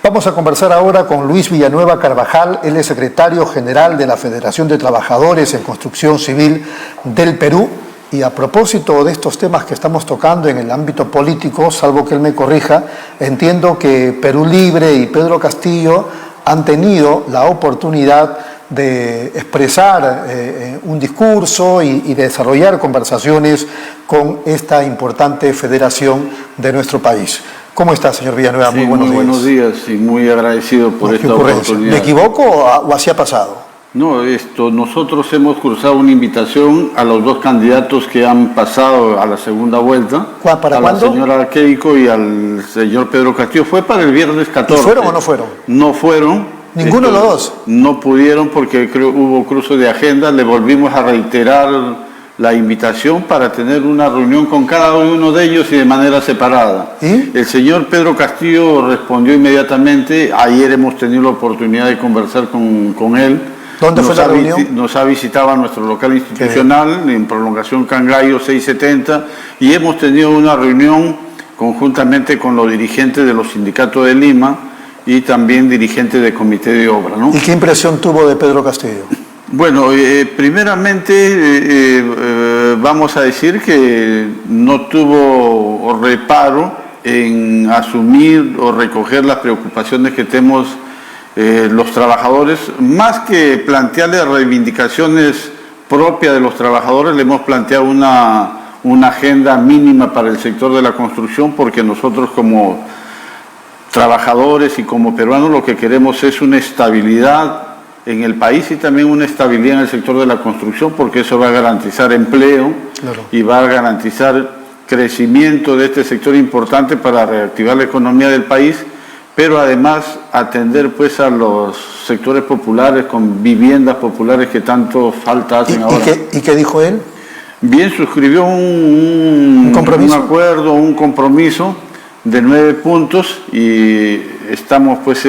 Vamos a conversar ahora con Luis Villanueva Carvajal, él es secretario general de la Federación de Trabajadores en Construcción Civil del Perú. Y a propósito de estos temas que estamos tocando en el ámbito político, salvo que él me corrija, entiendo que Perú Libre y Pedro Castillo han tenido la oportunidad de expresar un discurso y de desarrollar conversaciones con esta importante federación de nuestro país. ¿Cómo está, señor Villanueva? Sí, muy buenos días. Muy buenos días y muy agradecido por esta oportunidad. ¿Me equivoco o así ha pasado? No, nosotros hemos cruzado una invitación a los dos candidatos que han pasado a la segunda vuelta. ¿Para cuándo? A la señora Keiko y al señor Pedro Castillo. Fue para el viernes 14. ¿Y fueron o no fueron? No fueron. ¿Ninguno de los dos? No pudieron porque hubo cruce de agenda. Le volvimos a reiterar la invitación para tener una reunión con cada uno de ellos y de manera separada. ¿Y? El señor Pedro Castillo respondió inmediatamente. Ayer hemos tenido la oportunidad de conversar con él. ¿Dónde fue la reunión? Nos ha visitado a nuestro local institucional en Prolongación Cangallo 670 y hemos tenido una reunión conjuntamente con los dirigentes de los sindicatos de Lima y también dirigentes del Comité de Obra, ¿no? ¿Y qué impresión tuvo de Pedro Castillo? Bueno, primeramente vamos a decir que no tuvo reparo en asumir o recoger las preocupaciones que tenemos los trabajadores. Más que plantearle reivindicaciones propias de los trabajadores, le hemos planteado una agenda mínima para el sector de la construcción, porque nosotros como trabajadores y como peruanos lo que queremos es una estabilidad en el país y también una estabilidad en el sector de la construcción, porque eso va a garantizar empleo, claro, y va a garantizar crecimiento de este sector importante para reactivar la economía del país, pero además atender pues a los sectores populares con viviendas populares que tanto falta hacen ahora. ¿Y qué dijo él? Bien, suscribió un acuerdo, un compromiso de 9 puntos y estamos pues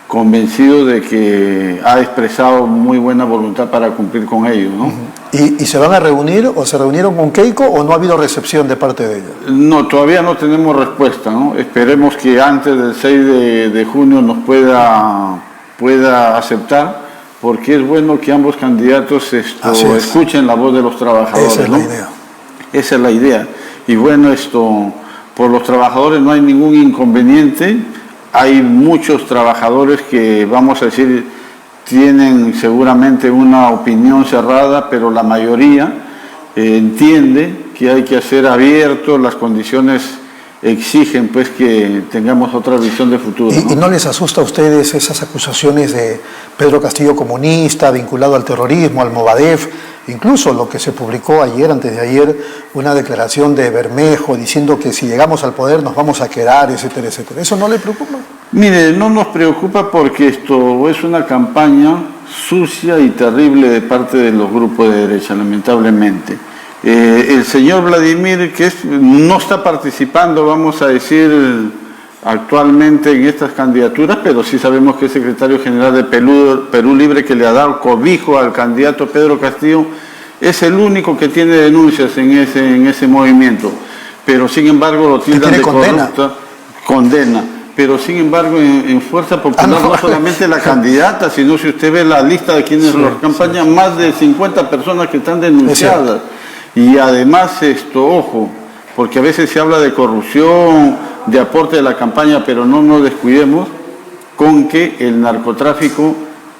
convencido de que ha expresado muy buena voluntad para cumplir con ello, ¿no? ¿Y se van a reunir o se reunieron con Keiko o no ha habido recepción de parte de ella? No, todavía no tenemos respuesta, ¿no? Esperemos que antes del 6 de junio nos pueda aceptar, porque es bueno que ambos candidatos escuchen la voz de los trabajadores. Esa es, ¿no?, la idea. Esa es la idea. Y bueno, por los trabajadores no hay ningún inconveniente. Hay muchos trabajadores que, vamos a decir, tienen seguramente una opinión cerrada, pero la mayoría entiende que hay que hacer abierto, las condiciones exigen pues que tengamos otra visión de futuro, ¿no? ¿Y no les asusta a ustedes esas acusaciones de Pedro Castillo comunista, vinculado al terrorismo, al Movadef? Incluso lo que se publicó ayer, antes de ayer, una declaración de Bermejo diciendo que si llegamos al poder nos vamos a quedar, etcétera, etcétera. ¿Eso no le preocupa? Mire, no nos preocupa porque esto es una campaña sucia y terrible de parte de los grupos de derecha, lamentablemente. El señor Vladimir, que no está participando, vamos a decir, actualmente en estas candidaturas, pero sí sabemos que es secretario general de Perú Libre, que le ha dado cobijo al candidato Pedro Castillo, es el único que tiene denuncias en ese movimiento, pero sin embargo lo tildan de corrupta, condena. Pero sin embargo en Fuerza Popular no solamente la candidata, sino si usted ve la lista de quienes los acompañan, más de 50 personas que están denunciadas. Y además ojo, porque a veces se habla de corrupción, de aporte de la campaña, pero no nos descuidemos con que el narcotráfico,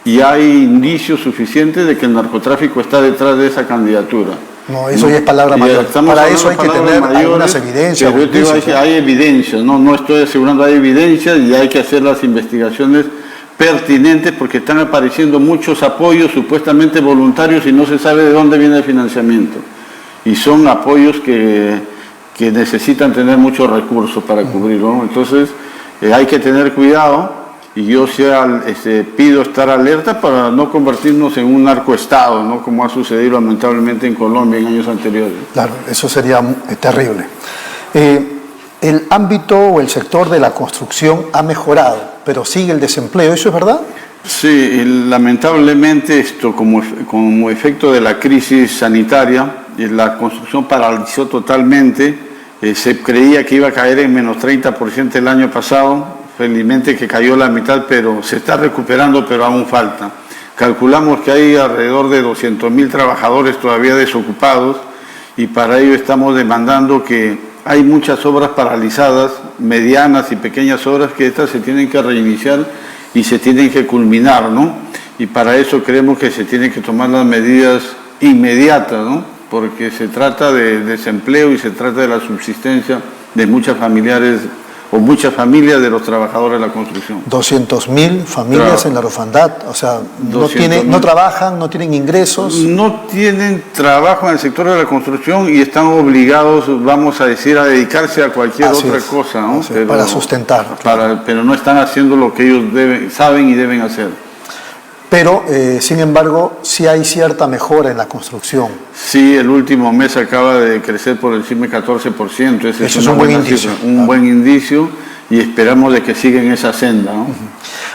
y hay indicios suficientes de que el narcotráfico está detrás de esa candidatura. No, eso ya es palabra mayor. Para eso hay que tener algunas evidencias. Pero yo te iba a decir, hay evidencias, no estoy asegurando, hay evidencias y hay que hacer las investigaciones pertinentes porque están apareciendo muchos apoyos supuestamente voluntarios y no se sabe de dónde viene el financiamiento. Y son apoyos que necesitan tener muchos recursos para cubrirlo, ¿no? Entonces hay que tener cuidado. Y yo pido estar alerta para no convertirnos en un narcoestado, ¿no?, como ha sucedido lamentablemente en Colombia en años anteriores. Claro, eso sería terrible. El ámbito o el sector de la construcción ha mejorado, pero sigue el desempleo, ¿eso es verdad? Sí, lamentablemente como efecto de la crisis sanitaria, la construcción paralizó totalmente. Se creía que iba a caer en menos 30% el año pasado. felizmente que cayó la mitad, pero se está recuperando, pero aún falta. Calculamos que hay alrededor de 200.000 trabajadores todavía desocupados y para ello estamos demandando que hay muchas obras paralizadas, medianas y pequeñas obras, que estas se tienen que reiniciar y se tienen que culminar, ¿no? Y para eso creemos que se tienen que tomar las medidas inmediatas, ¿no? Porque se trata de desempleo y se trata de la subsistencia de muchas familias de los trabajadores de la construcción. 200.000 familias en la orfandad, o sea, no trabajan, no tienen ingresos. No tienen trabajo en el sector de la construcción y están obligados, vamos a decir, a dedicarse a cualquier otra cosa, ¿no? Pero, para sustentar. Pero no están haciendo lo que ellos saben y deben hacer. Pero, sin embargo, sí hay cierta mejora en la construcción. Sí, el último mes acaba de crecer por encima del 14%. Eso es un buen indicio. Buen indicio y esperamos de que siga en esa senda, ¿no?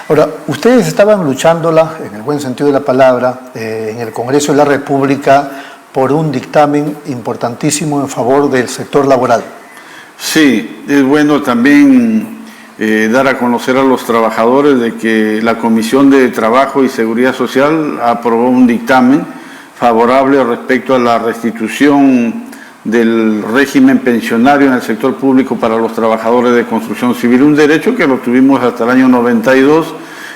Ahora, ustedes estaban luchándola, en el buen sentido de la palabra, en el Congreso de la República por un dictamen importantísimo en favor del sector laboral. Sí, es bueno también dar a conocer a los trabajadores de que la Comisión de Trabajo y Seguridad Social aprobó un dictamen favorable respecto a la restitución del régimen pensionario en el sector público para los trabajadores de construcción civil, un derecho que lo tuvimos hasta el año 92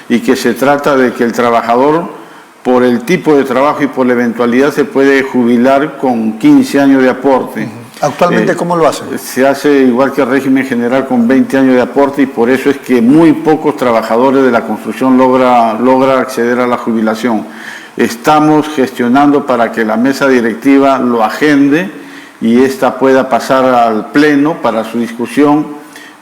y que se trata de que el trabajador, por el tipo de trabajo y por la eventualidad, se puede jubilar con 15 años de aporte. ¿Actualmente cómo lo hacen? Se hace igual que el régimen general con 20 años de aporte y por eso es que muy pocos trabajadores de la construcción logra acceder a la jubilación. Estamos gestionando para que la mesa directiva lo agende y esta pueda pasar al pleno para su discusión.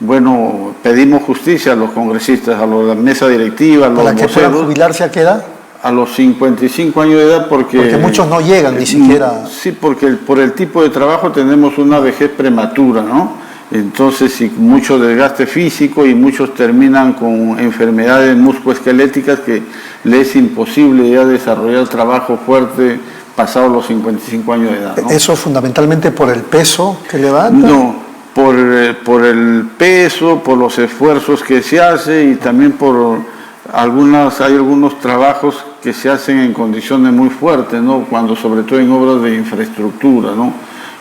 Bueno, pedimos justicia a los congresistas, a la mesa directiva, a los voceros. ¿Para que puedan jubilarse a qué edad? A los 55 años de edad porque muchos no llegan ni siquiera. Sí, porque por el tipo de trabajo tenemos una vejez prematura, ¿no? Entonces, y mucho desgaste físico y muchos terminan con enfermedades musculoesqueléticas que les es imposible ya desarrollar trabajo fuerte pasados los 55 años de edad, ¿no? ¿Eso fundamentalmente por el peso que levanta? No, por el peso, por los esfuerzos que se hace y también por hay algunos trabajos que se hacen en condiciones muy fuertes, ¿no? Cuando sobre todo en obras de infraestructura, ¿no?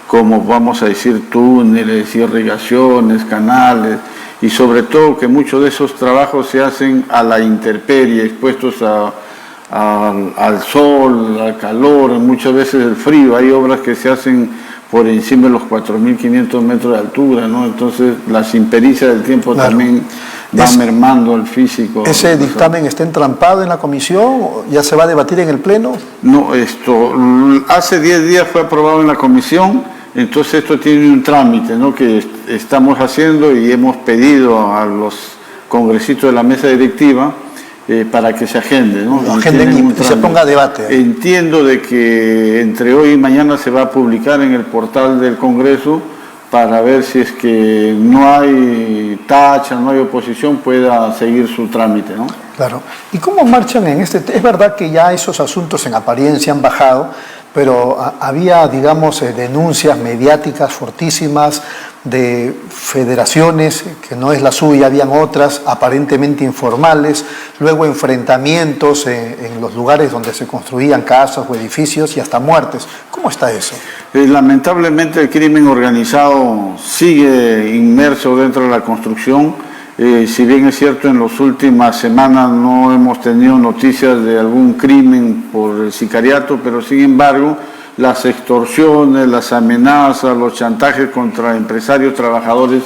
Como vamos a decir túneles, irrigaciones, canales, y sobre todo que muchos de esos trabajos se hacen a la intemperie, expuestos al sol, al calor, muchas veces el frío. Hay obras que se hacen por encima de los 4.500 metros de altura, ¿no? Entonces las impericias del tiempo también van mermando el físico. ¿Ese dictamen está entrampado en la comisión? ¿Ya se va a debatir en el pleno? No, hace 10 días fue aprobado en la comisión, entonces esto tiene un trámite, ¿no? Que estamos haciendo y hemos pedido a los congresistas de la mesa directiva para que se agende, ¿no? Agenden y se ponga a debate. Entiendo de que entre hoy y mañana se va a publicar en el portal del Congreso para ver si es que no hay tacha, no hay oposición, pueda seguir su trámite, ¿no? Claro. ¿Y cómo marchan en este? Es verdad que ya esos asuntos en apariencia han bajado, pero había, digamos, denuncias mediáticas fortísimas de federaciones, que no es la suya, habían otras aparentemente informales, luego enfrentamientos en los lugares donde se construían casas o edificios y hasta muertes. ¿Cómo está eso? Lamentablemente el crimen organizado sigue inmerso dentro de la construcción. Si bien es cierto, en las últimas semanas no hemos tenido noticias de algún crimen por sicariato, pero sin embargo las extorsiones, las amenazas, los chantajes contra empresarios, trabajadores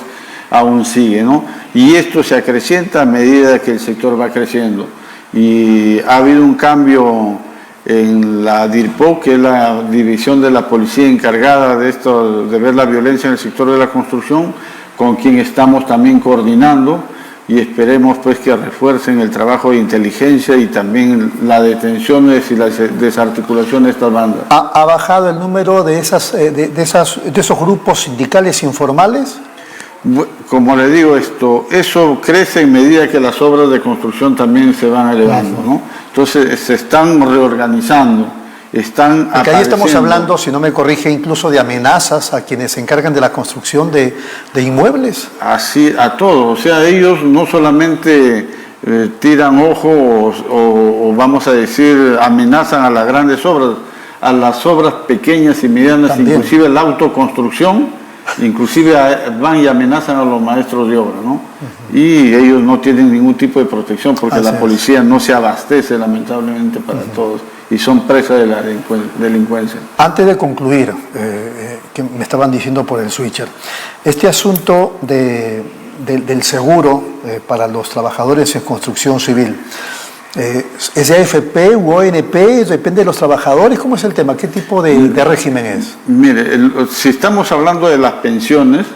aún siguen, ¿no? Y esto se acrecienta a medida que el sector va creciendo. Y ha habido un cambio en la DIRPO, que es la división de la policía encargada de ver la violencia en el sector de la construcción, con quien estamos también coordinando y esperemos pues que refuercen el trabajo de inteligencia y también las detenciones y la desarticulación de estas bandas. ¿Ha bajado el número de esos grupos sindicales informales? Como le digo, eso crece en medida que las obras de construcción también se van elevando, ¿no? Entonces se están reorganizando están Porque ahí estamos hablando, si no me corrige, incluso de amenazas a quienes se encargan de la construcción de inmuebles. Así, a todos. O sea, ellos no solamente tiran ojos o vamos a decir, amenazan a las grandes obras, a las obras pequeñas y medianas, también. Inclusive la autoconstrucción, inclusive van y amenazan a los maestros de obra, ¿no? Y ellos no tienen ningún tipo de protección porque la policía no se abastece, lamentablemente, para todos, y son presas de la delincuencia. Antes de concluir, que me estaban diciendo por el switcher, este asunto del seguro para los trabajadores en construcción civil, ¿es de AFP u ONP? ¿Depende de los trabajadores? ¿Cómo es el tema? ¿Qué tipo de régimen es? Mire, si estamos hablando de las pensiones,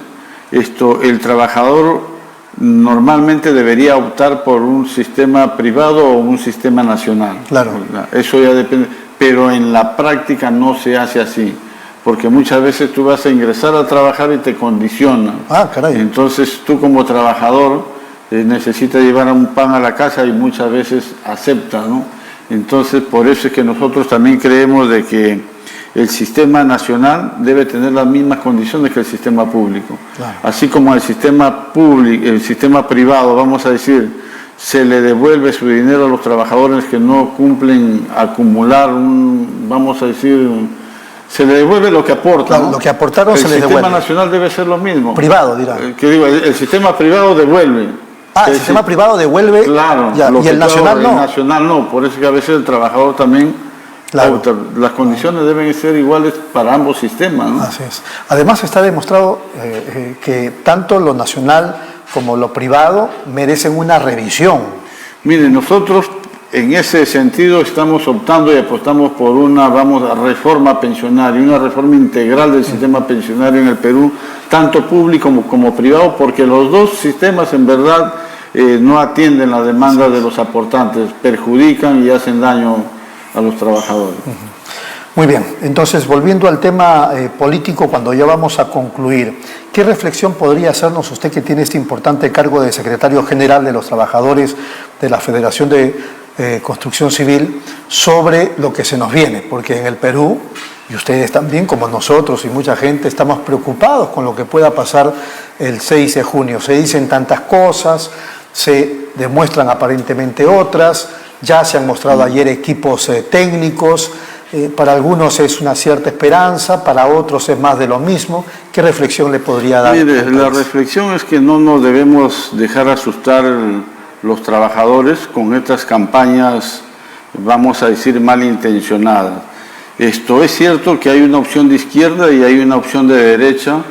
el trabajador normalmente debería optar por un sistema privado o un sistema nacional. Claro. Eso ya depende, pero en la práctica no se hace así, porque muchas veces tú vas a ingresar a trabajar y te condicionan. Ah, caray. Entonces tú como trabajador necesita llevar un pan a la casa y muchas veces acepta, ¿no? Entonces, por eso es que nosotros también creemos de que el sistema nacional debe tener las mismas condiciones que el sistema público. Claro. Así como el sistema público, el sistema privado, vamos a decir, se le devuelve su dinero a los trabajadores que no cumplen acumular vamos a decir, se le devuelve lo que aportan. Claro, ¿no? Lo que aportaron se les devuelve. El sistema nacional debe ser lo mismo. Privado, dirá. Que digo, el sistema privado devuelve. Ah, el sistema privado devuelve, claro, ya, y el nacional no. El nacional no, por eso que a veces el trabajador también, claro. Las condiciones deben ser iguales para ambos sistemas, ¿no? Así es. Además está demostrado que tanto lo nacional como lo privado merecen una revisión. Mire, nosotros en ese sentido estamos optando y apostamos por una reforma pensionaria, una reforma integral del sistema pensionario en el Perú, tanto público como privado, porque los dos sistemas en verdad no atienden la demanda de los aportantes, perjudican y hacen daño a los trabajadores. Muy bien, entonces volviendo al tema político, cuando ya vamos a concluir, ¿qué reflexión podría hacernos usted que tiene este importante cargo de secretario general de los trabajadores de la Federación de Construcción Civil sobre lo que se nos viene? Porque en el Perú, y ustedes también como nosotros y mucha gente, estamos preocupados con lo que pueda pasar el 6 de junio. Se dicen tantas cosas, se demuestran aparentemente otras, ya se han mostrado ayer equipos técnicos, para algunos es una cierta esperanza, para otros es más de lo mismo. ¿Qué reflexión le podría dar? Mire, la reflexión es que no nos debemos dejar asustar los trabajadores con estas campañas, vamos a decir, malintencionadas. Esto es cierto que hay una opción de izquierda y hay una opción de derecha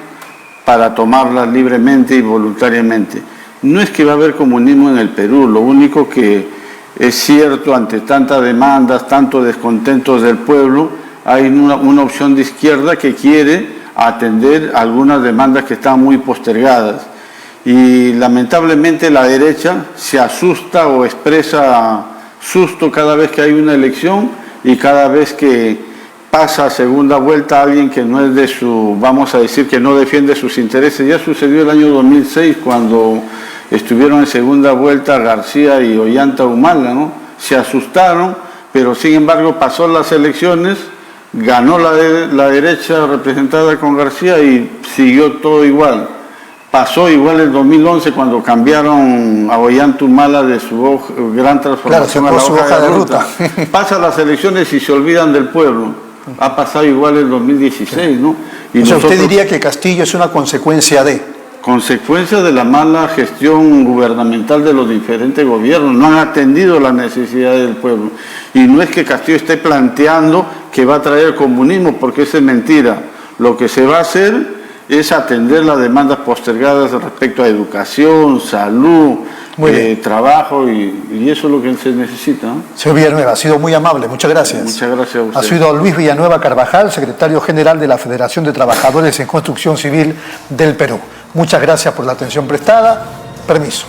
para tomarla libremente y voluntariamente. No es que va a haber comunismo en el Perú, lo único que es cierto, ante tantas demandas, tantos descontentos del pueblo, hay una opción de izquierda que quiere atender algunas demandas que están muy postergadas. Y lamentablemente la derecha se asusta o expresa susto cada vez que hay una elección y cada vez que pasa a segunda vuelta alguien que no es de su, vamos a decir, que no defiende sus intereses. Ya sucedió el año 2006 cuando estuvieron en segunda vuelta García y Ollanta Humala, ¿no? Se asustaron, pero sin embargo pasó las elecciones, ganó la derecha representada con García y siguió todo igual. Pasó igual el 2011 cuando cambiaron a Ollanta Humala de su gran transformación, claro, a la hoja de ruta. Pasan las elecciones y se olvidan del pueblo. Ha pasado igual el 2016, ¿no? Y o sea, usted diría que Castillo es una consecuencia de... Consecuencia de la mala gestión gubernamental de los diferentes gobiernos. No han atendido las necesidades del pueblo. Y no es que Castillo esté planteando que va a traer el comunismo, porque eso es mentira. Lo que se va a hacer es atender las demandas postergadas respecto a educación, salud, trabajo, y eso es lo que se necesita, ¿no? Señor Villanueva, ha sido muy amable, muchas gracias. Muchas gracias a usted. Ha sido Luis Villanueva Carvajal, secretario general de la Federación de Trabajadores en Construcción Civil del Perú. Muchas gracias por la atención prestada. Permiso.